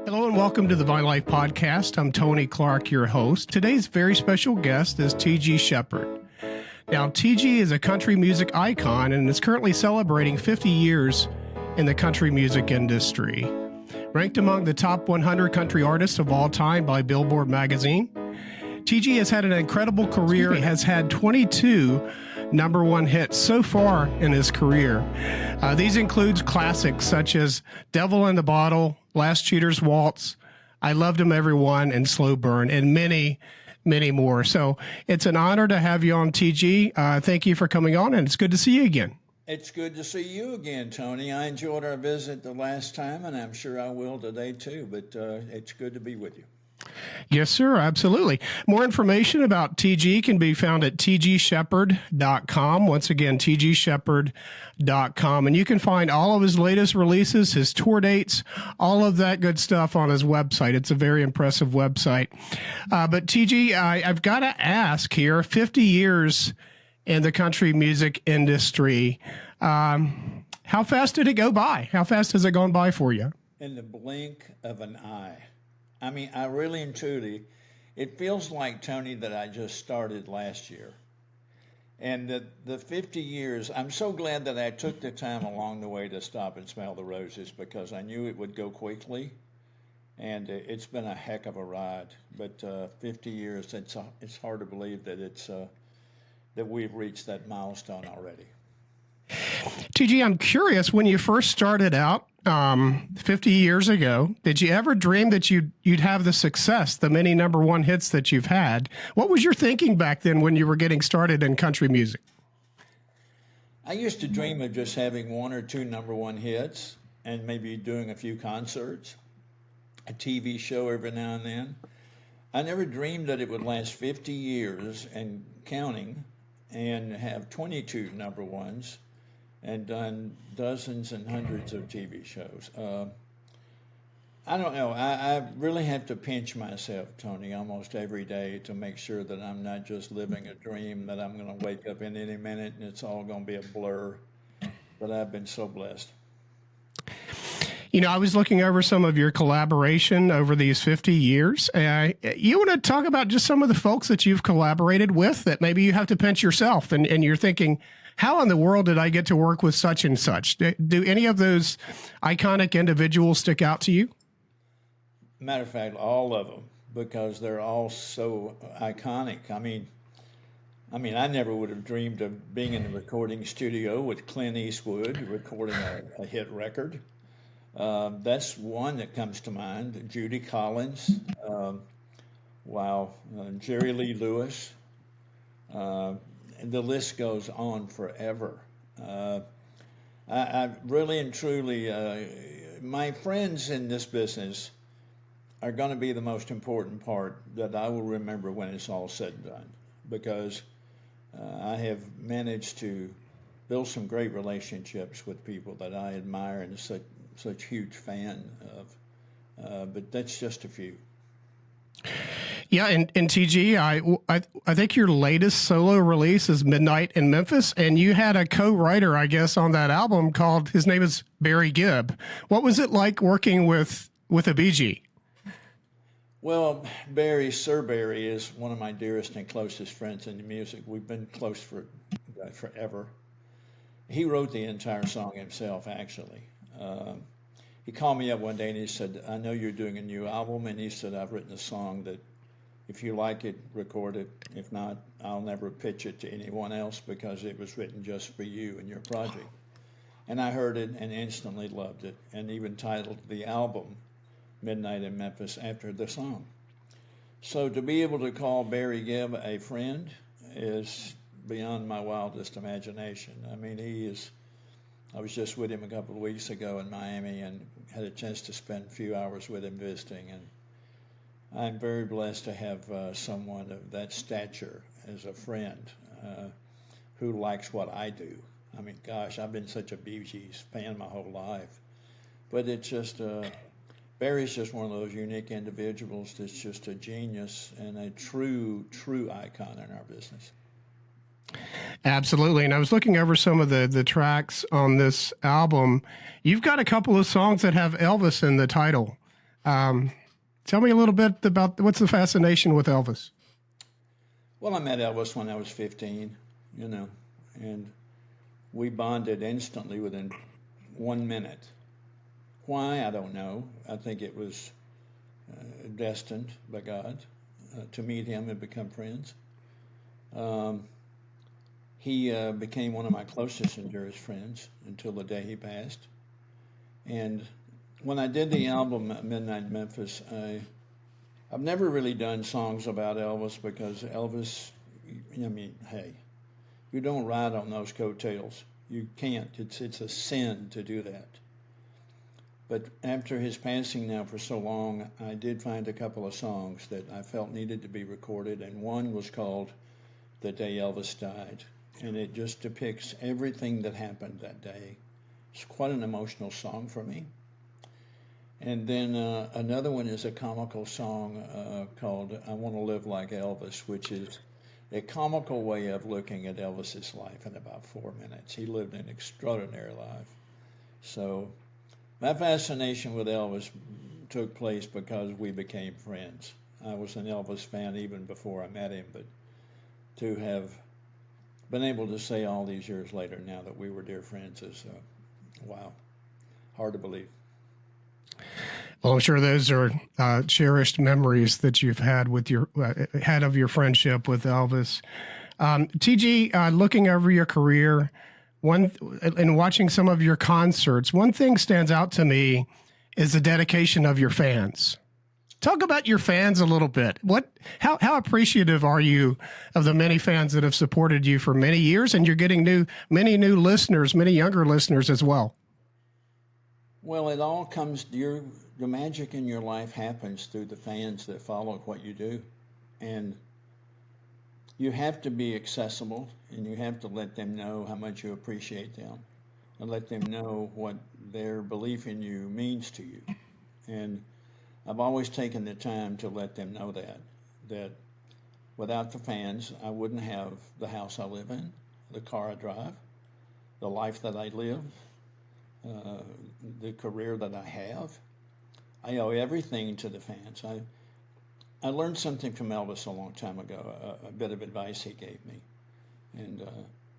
Hello and welcome to the Vine Life Podcast. I'm Tony Clark, your host. Today's very special guest is T.G. Sheppard. Now, T.G. is a country music icon and is currently celebrating 50 years in the country music industry. Ranked among the top 100 country artists of all time by Billboard Magazine, T.G. has had an incredible career. He has had 22 number one hits so far in his career. These includes classics such as Devil in the Bottle, Last Cheater's Waltz, I Loved 'Em Everyone, and Slow Burn, and many, many more. So it's an honor to have you on, TG. Thank you for coming on, and it's good to see you again. It's good to see you again, Tony. I enjoyed our visit the last time, and I'm sure I will today too, but it's good to be with you. Yes, sir. Absolutely. More information about TG can be found at tgsheppard.com. Once again, tgsheppard.com. And you can find all of his latest releases, his tour dates, all of that good stuff on his website. It's a very impressive website. But TG, I've got to ask here, 50 years in the country music industry, how fast did it go by? How fast has it gone by for you? In the blink of an eye. I mean, I really and truly, it feels like, Tony, that I just started last year. And the 50 years, I'm so glad that I took the time along the way to stop and smell the roses, because I knew it would go quickly. And it's been a heck of a ride. But 50 years, it's hard to believe that that we've reached that milestone already. TG, I'm curious, when you first started out 50 years ago, did you ever dream that you'd have the success, the many number one hits that you've had? What was your thinking back then when you were getting started in country music? I used to dream of just having one or two number one hits and maybe doing a few concerts, a TV show every now and then. I never dreamed that it would last 50 years and counting and have 22 number ones and done dozens and hundreds of TV shows. I don't know. I really have to pinch myself, Tony, almost every day to make sure that I'm not just living a dream, that I'm going to wake up in any minute and it's all going to be a blur. But I've been so blessed. You know, I was looking over some of your collaboration over these 50 years. You want to talk about just some of the folks that you've collaborated with that maybe you have to pinch yourself and you're thinking, how in the world did I get to work with such and such? Do any of those iconic individuals stick out to you? Matter of fact, all of them, because they're all so iconic. I mean, I never would have dreamed of being in the recording studio with Clint Eastwood recording a hit record. That's one that comes to mind. Judy Collins, Jerry Lee Lewis, and the list goes on forever. I really and truly, my friends in this business are going to be the most important part that I will remember when it's all said and done, because I have managed to build some great relationships with people that I admire and such huge fan of, but that's just a few. Yeah, and TG, I think your latest solo release is Midnight in Memphis, and you had a co-writer, I guess, on that album called, his name is Barry Gibb. What was it like working with a BG? Well, Sir Barry is one of my dearest and closest friends in the music. We've been close for forever. He wrote the entire song himself, actually. He called me up one day and he said, I know you're doing a new album. And he said, I've written a song that if you like it, record it. If not, I'll never pitch it to anyone else because it was written just for you and your project. And I heard it and instantly loved it, and even titled the album Midnight in Memphis after the song. So to be able to call Barry Gibb a friend is beyond my wildest imagination. I mean, I was just with him a couple of weeks ago in Miami and had a chance to spend a few hours with him visiting. And I'm very blessed to have someone of that stature as a friend who likes what I do. I mean, gosh, I've been such a Bee Gees fan my whole life. But it's just, Barry's just one of those unique individuals that's just a genius and a true icon in our business. Absolutely. And I was looking over some of the tracks on this album. You've got a couple of songs that have Elvis in the title. Tell me a little bit about what's the fascination with Elvis? Well, I met Elvis when I was 15, and we bonded instantly within 1 minute. Why? I don't know. I think it was destined by God to meet him and become friends. He became one of my closest and dearest friends until the day he passed. And when I did the album Midnight Memphis, I've never really done songs about Elvis because Elvis, hey, you don't ride on those coattails. You can't. It's a sin to do that. But after his passing now for so long, I did find a couple of songs that I felt needed to be recorded, and one was called The Day Elvis Died, and it just depicts everything that happened that day. It's quite an emotional song for me. And then another one is a comical song called I Want to Live Like Elvis, which is a comical way of looking at Elvis's life in about 4 minutes. He lived an extraordinary life. So my fascination with Elvis took place because we became friends. I was an Elvis fan even before I met him, but to have been able to say all these years later now that we were dear friends is, wow, hard to believe. Well, I'm sure those are cherished memories that you've had with your had of your friendship with Elvis. TG, looking over your career, and watching some of your concerts, one thing stands out to me is the dedication of your fans. Talk about your fans a little bit. How appreciative are you of the many fans that have supported you for many years, and you're getting many new listeners, many younger listeners as well? Well, it all comes, the magic in your life happens through the fans that follow what you do. And you have to be accessible, and you have to let them know how much you appreciate them, and let them know what their belief in you means to you. And I've always taken the time to let them know that without the fans, I wouldn't have the house I live in, the car I drive, the life that I live, the career that I have. I owe everything to the fans. I learned something from Elvis a long time ago, a bit of advice he gave me. And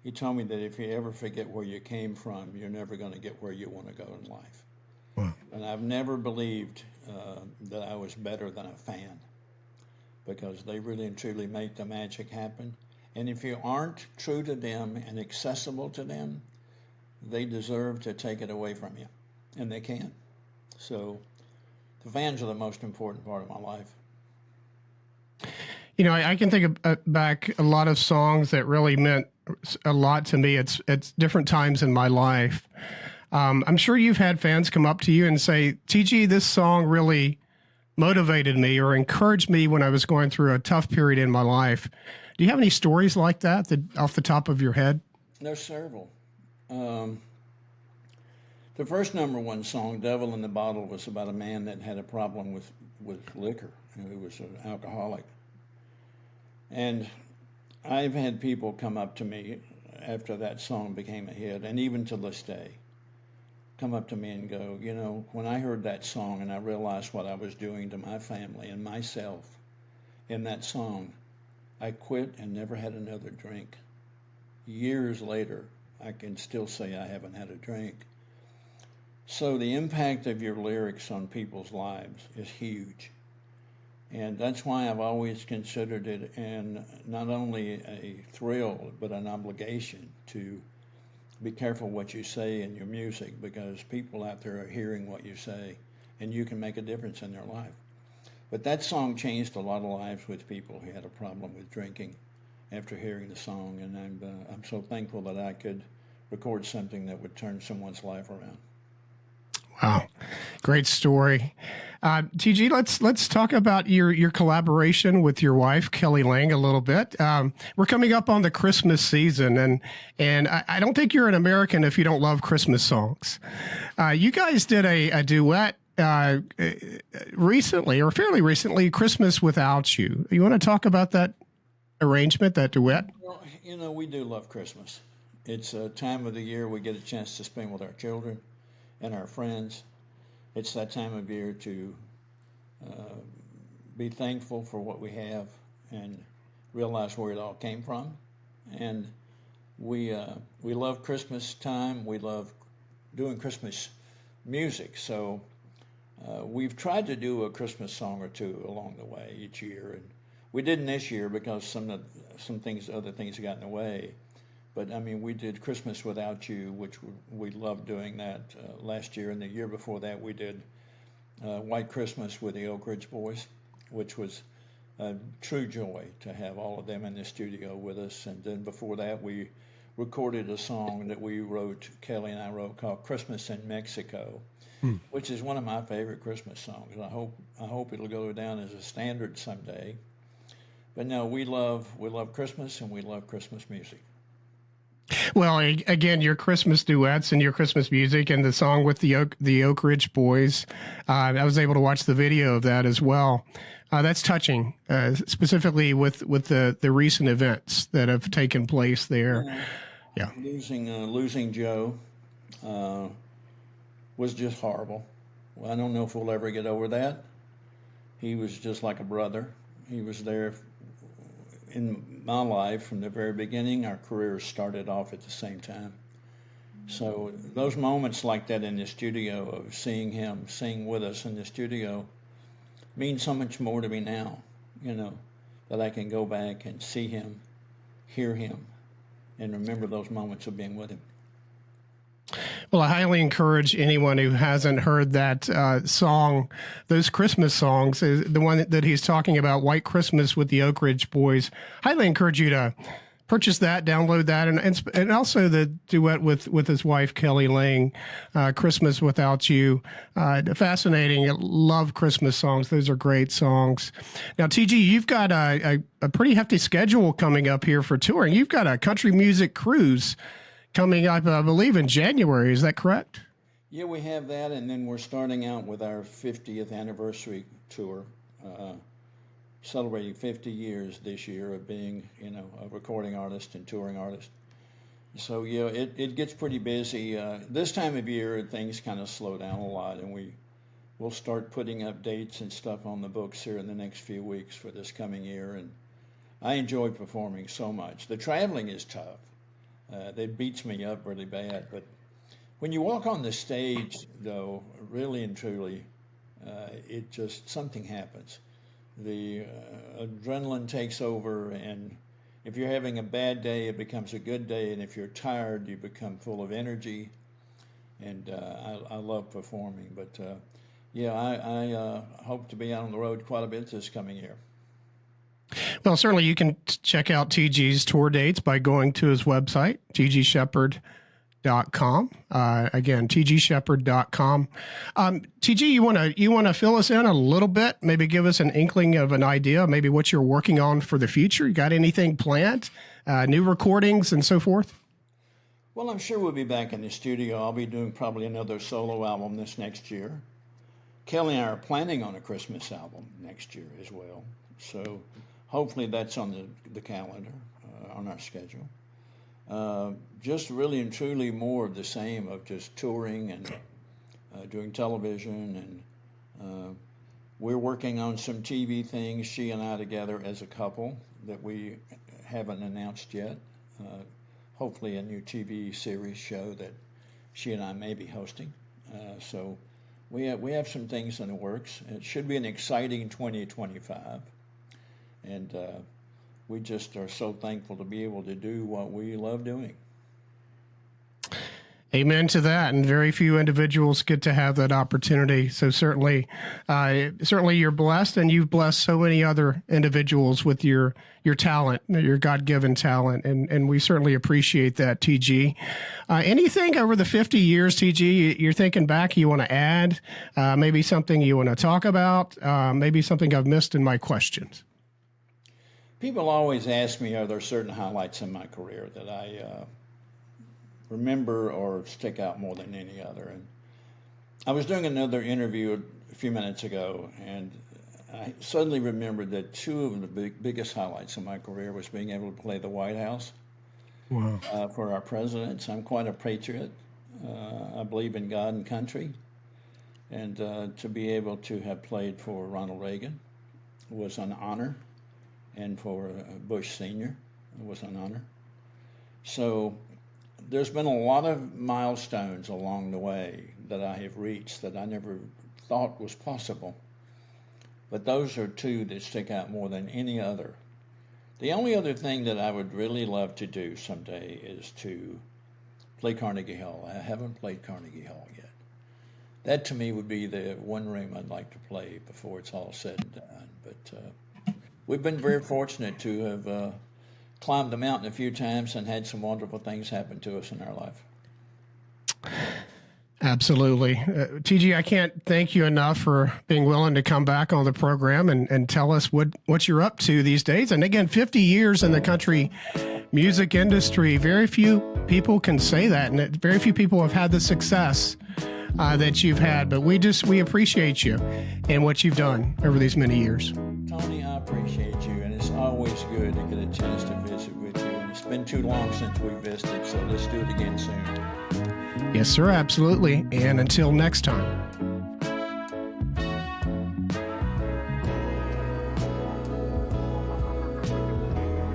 he told me that if you ever forget where you came from, you're never going to get where you want to go in life. Wow. And I've never believed that I was better than a fan, because they really and truly make the magic happen. And if you aren't true to them and accessible to them, they deserve to take it away from you, and they can. So the fans are the most important part of my life. I can think of back a lot of songs that really meant a lot to me. It's different times in my life. I'm sure you've had fans come up to you and say, TG, this song really motivated me or encouraged me when I was going through a tough period in my life. Do you have any stories like that off the top of your head? There's several. The first #1 song, Devil in the Bottle, was about a man that had a problem with liquor. He was an alcoholic. And I've had people come up to me after that song became a hit, and even to this day, come up to me and go, when I heard that song and I realized what I was doing to my family and myself in that song, I quit and never had another drink. Years later, I can still say I haven't had a drink. So the impact of your lyrics on people's lives is huge. And that's why I've always considered it not only a thrill, but an obligation to be careful what you say in your music, because people out there are hearing what you say, and you can make a difference in their life. But that song changed a lot of lives with people who had a problem with drinking after hearing the song, and I'm so thankful that I could record something that would turn someone's life around. Wow, great story. TG, let's talk about your collaboration with your wife, Kelly Lang, a little bit. We're coming up on the Christmas season, and I don't think you're an American if you don't love Christmas songs. You guys did a duet recently, or fairly recently, Christmas Without You. You want to talk about that arrangement, that duet? Well, we do love Christmas. It's a time of the year we get a chance to spend with our children and our friends. It's that time of year to be thankful for what we have and realize where it all came from. And we love Christmas time. We love doing Christmas music. So we've tried to do a Christmas song or two along the way each year, and we didn't this year because other things got in the way. But I mean, we did Christmas Without You, which we loved doing that last year, and the year before that we did White Christmas with the Oak Ridge Boys, which was a true joy to have all of them in the studio with us. And then before that, we recorded a song that Kelly and I wrote, called Christmas in Mexico, which is one of my favorite Christmas songs. I hope it'll go down as a standard someday. But no, we love Christmas, and we love Christmas music. Well, again, your Christmas duets and your Christmas music and the song with the Oak Ridge Boys, I was able to watch the video of that as well. That's touching, specifically with the recent events that have taken place there. Yeah, losing Joe was just horrible. Well, I don't know if we'll ever get over that. He was just like a brother. He was there in my life from the very beginning. Our careers started off at the same time. So those moments like that in the studio, of seeing him sing with us in the studio, mean so much more to me now, that I can go back and see him, hear him, and remember those moments of being with him. Well, I highly encourage anyone who hasn't heard that song, those Christmas songs, the one that he's talking about, White Christmas with the Oak Ridge Boys. Highly encourage you to purchase that, download that, and also the duet with his wife, Kelly Lang, Christmas Without You. Fascinating. I love Christmas songs. Those are great songs. Now, TG, you've got a pretty hefty schedule coming up here for touring. You've got a country music cruise coming up, I believe, in January. Is that correct? Yeah, we have that, and then we're starting out with our 50th anniversary tour, celebrating 50 years this year of being, a recording artist and touring artist. So, yeah, it gets pretty busy. This time of year, things kind of slow down a lot, and we'll start putting up dates and stuff on the books here in the next few weeks for this coming year. And I enjoy performing so much. The traveling is tough. That beats me up really bad. But when you walk on the stage, though, really and truly, it just, something happens. The adrenaline takes over, and if you're having a bad day, it becomes a good day, and if you're tired, you become full of energy. And I love performing. But, I hope to be out on the road quite a bit this coming year. Well, certainly you can check out TG's tour dates by going to his website, tgsheppard.com. Again, tgsheppard.com. TG, you want to fill us in a little bit, maybe give us an inkling of an idea, maybe what you're working on for the future? You got anything planned, new recordings and so forth? Well, I'm sure we'll be back in the studio. I'll be doing probably another solo album this next year. Kelly and I are planning on a Christmas album next year as well. So hopefully that's on the calendar, on our schedule. Just really and truly more of the same, of just touring and doing television. And we're working on some TV things, she and I together as a couple, that we haven't announced yet. Hopefully a new TV series show that she and I may be hosting. So we have some things in the works. It should be an exciting 2025. And we just are so thankful to be able to do what we love doing. Amen to that. And very few individuals get to have that opportunity. So certainly you're blessed, and you've blessed so many other individuals with your talent, your God-given talent. And we certainly appreciate that, TG. Anything over the 50 years, TG, you're thinking back, you want to add, maybe something you want to talk about, maybe something I've missed in my questions? People always ask me, are there certain highlights in my career that I remember or stick out more than any other? And I was doing another interview a few minutes ago, and I suddenly remembered that two of the biggest highlights of my career was being able to play the White House. Wow. For our presidents. I'm quite a patriot. I believe in God and country. And to be able to have played for Ronald Reagan was an honor, and for Bush Sr. was an honor. So there's been a lot of milestones along the way that I have reached that I never thought was possible. But those are two that stick out more than any other. The only other thing that I would really love to do someday is to play Carnegie Hall. I haven't played Carnegie Hall yet. That to me would be the one room I'd like to play before it's all said and done. But we've been very fortunate to have climbed the mountain a few times and had some wonderful things happen to us in our life. Absolutely. TG, I can't thank you enough for being willing to come back on the program and tell us what you're up to these days. And again, 50 years in the country music industry, very few people can say that, and very few people have had the success that you've had. But we appreciate you and what you've done over these many years. Tony, I appreciate you, and it's always good to get a chance to visit with you. And it's been too long since we visited, so let's do it again soon. Yes, sir, absolutely. And until next time.